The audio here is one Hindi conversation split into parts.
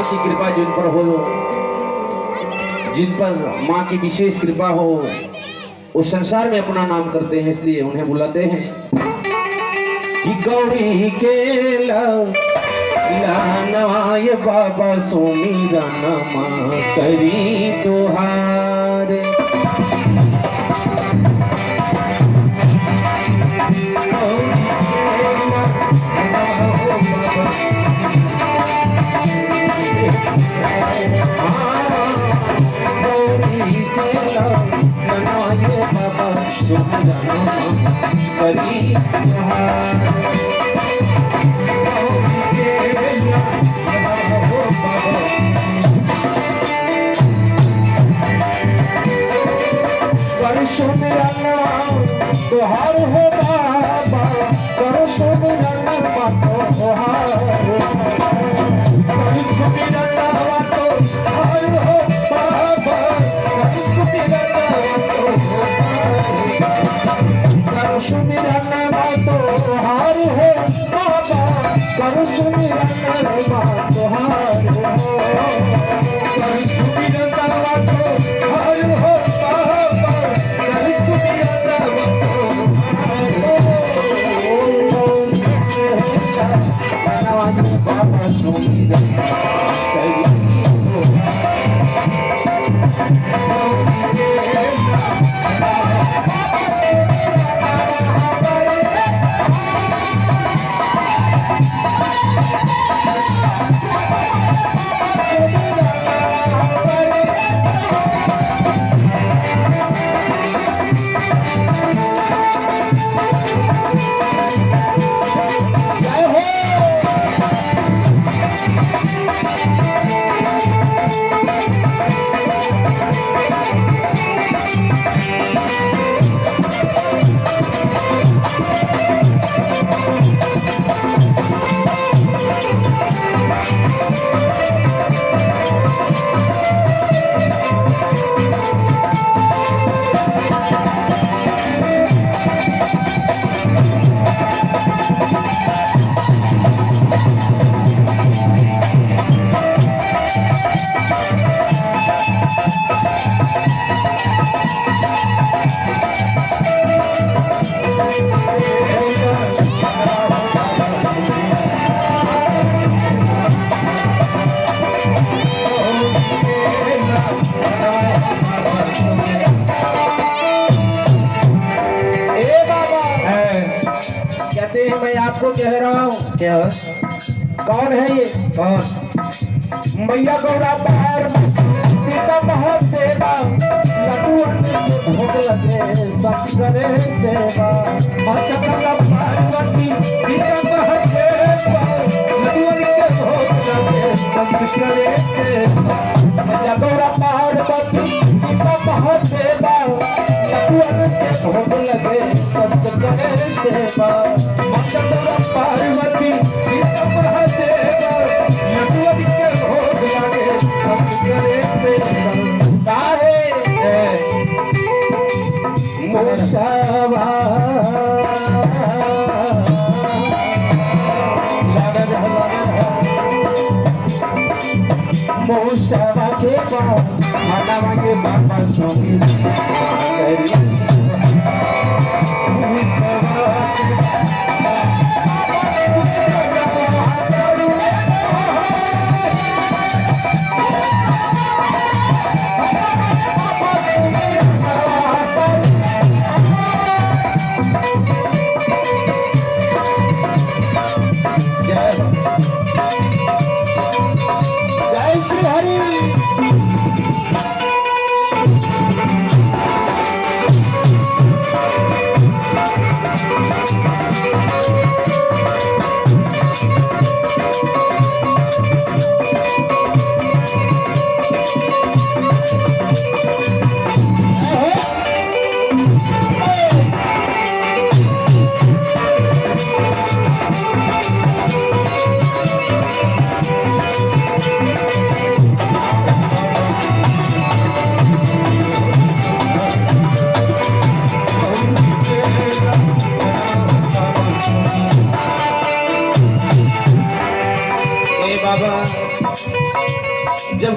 माँ की कृपा जिन पर हो, जिन पर माँ की विशेष कृपा हो, उस संसार में अपना नाम करते हैं, इसलिए उन्हें बुलाते हैं कि गौरी के लानवाय बाबा सुमिरा नमा करी तुहारे। वर्षों मेरा नाम तोहार हो बाबा, वर्षों मेरा नाम तोहार, वर्षों मेरा नाम तोहार हो बाबा, वर्षों मेरा नाम वर्षों मेरा नाम तोहार हो बाबा, वर्षों मेरा नाम तोहार हो, वर्षों मेरा नाम तोहार हो बाबा, वर्षों मेरा नाम तोहार हो बाबा सुमिरा आपको कह रहा हूँ। क्या कौन है ये? कौन? मैया गौरा बाहर पिता महादेवा लडुअन भोग लगे सब करे सेवा, माता गौरा पार्वती पिता महादेवा लडुअन के भोग लगे सब करे सेवा, मैया गौरा पार्वती पिता महादेवा लडुअन के भोग लगे सब करे सेवा, माता गौरा पार्वती पिता महादेवा लडुअन के भोग लगे सब करे सेवा। मोसावा मोसावा के पाँव मानवा के बाबा सुमिरा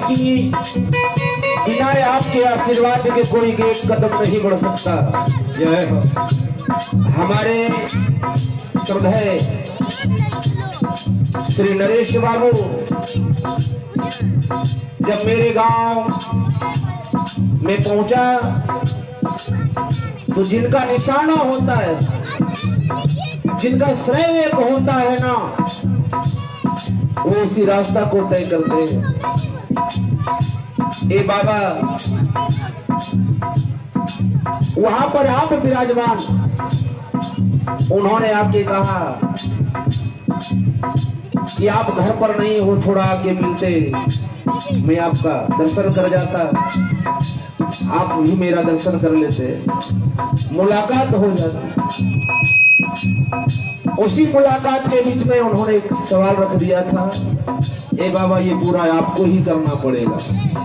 कि बिना आपके आशीर्वाद के कोई एक कदम नहीं बढ़ सकता। जय हो। हमारे श्रद्धेय श्री नरेश बाबू जब मेरे गांव में पहुंचा तो जिनका निशाना होता है, जिनका श्रेय एक होता है ना, वो उसी रास्ता को तय करते हैं। ए बाबा, वहां पर आप विराजमान, उन्होंने आके कहा कि आप घर पर नहीं हो, थोड़ा आके मिलते, मैं आपका दर्शन कर जाता, आप भी मेरा दर्शन कर लेते, मुलाकात हो जाती। उसी मुलाकात के बीच में उन्होंने एक सवाल रख दिया था, ए बाबा ये पूरा आपको ही करना पड़ेगा।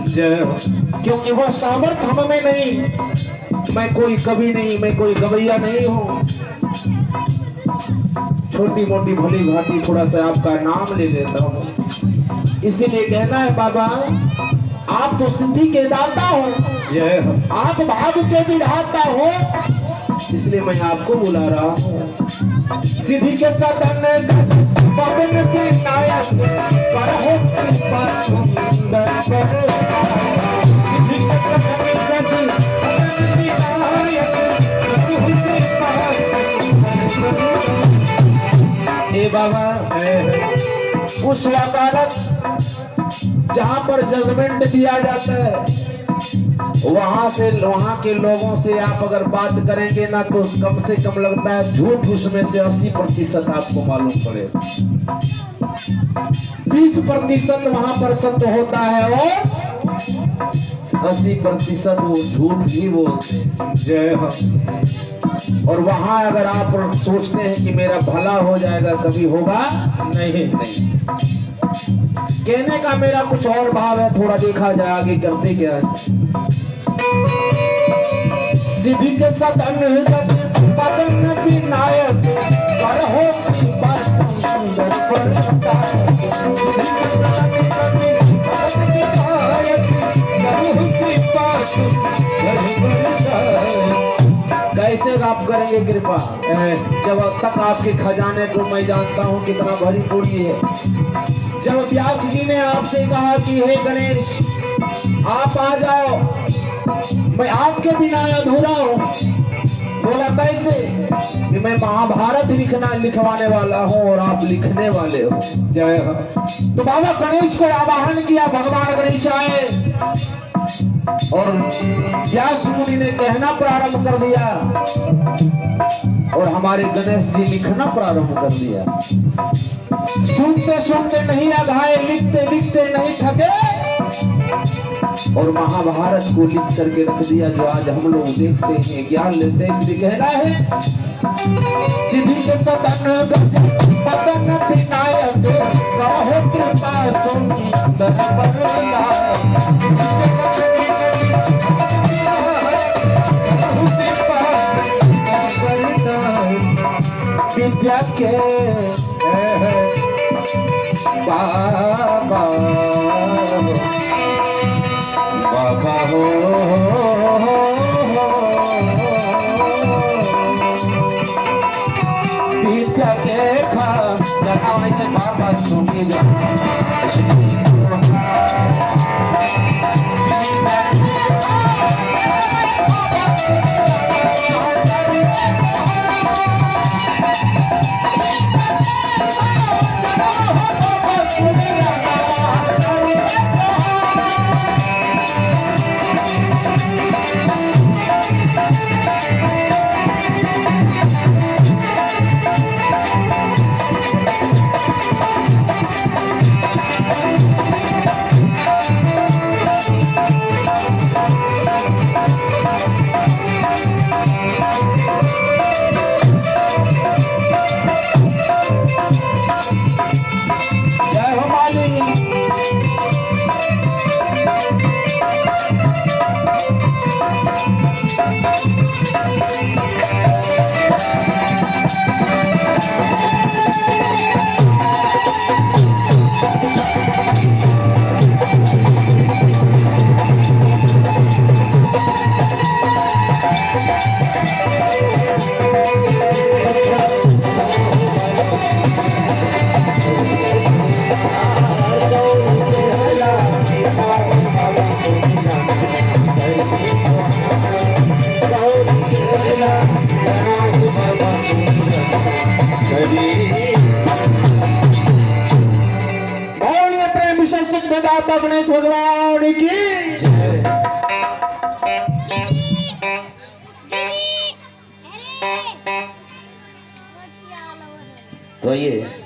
जय हो। क्योंकि वह सामर्थ्य हम में नहीं, मैं कोई कवि नहीं, मैं कोई गवैया नहीं हूँ, छोटी मोटी भली भांति थोड़ा सा आपका नाम ले लेता हूँ, इसीलिए कहना है बाबा आप तो सिद्धि के दाता हो, जय हो, आप भाग्य के विधाता हो, इसलिए मैं आपको बुला रहा हूँ। सिद्धि के सदन पवन विनायक करहो कृपा सुंदर सिद्धि के सदन पवन विनायक करहो कृपा सुंदर। ए बाबा, उस वकालत जहां पर जजमेंट दिया जाता है, वहां के लोगों से आप अगर बात करेंगे ना तो कम से कम लगता है झूठ उसमें से 80% आपको मालूम पड़ेगा, 20% वहां पर सत्य होता है और 80% वो झूठ ही बोलते हैं। जय हो। और वहां अगर आप सोचते हैं कि मेरा भला हो जाएगा, कभी होगा नहीं। कहने का मेरा कुछ और भाव है, थोड़ा देखा जाए आगे करते क्या है। सिद्धि के सदन पवन विनायक करहो कृपा सुंदर परताप। सिद्धि के सदन पवन विनायक करहो कृपा सुंदर परताप। कैसे आप करेंगे कृपा, जब तक आपके खजाने को मैं जानता हूँ कितना भरी पूरी है। जब व्यास जी ने आपसे कहा कि हे गणेश आप आ जाओ, मैं आपके बिना अधूरा हूँ, बोला कैसे कि मैं महाभारत लिखवाने वाला हूँ और आप लिखने वाले हो। जय हो। तो बाबा गणेश को आवाहन किया, भगवान गणेश आए और व्यास मुनि ने कहना प्रारंभ कर दिया और हमारे गणेश जी लिखना प्रारंभ कर दिया। सुनते सुनते नहीं अघाए, लिखते लिखते नहीं थके और महाभारत को लिख करके रख दिया, जो आज हम लोग देखते हैं, ज्ञान लेते हैं। इसलिए कहना है सिद्धि के सदन पवन विनायक करहो कृपा सुंदर परताप। विद्या के बाबा बाबा हो, विद्या के खा बाबा सुनी बोलिए प्रेम संचित दाता गणेश भगवान की जय। तो ये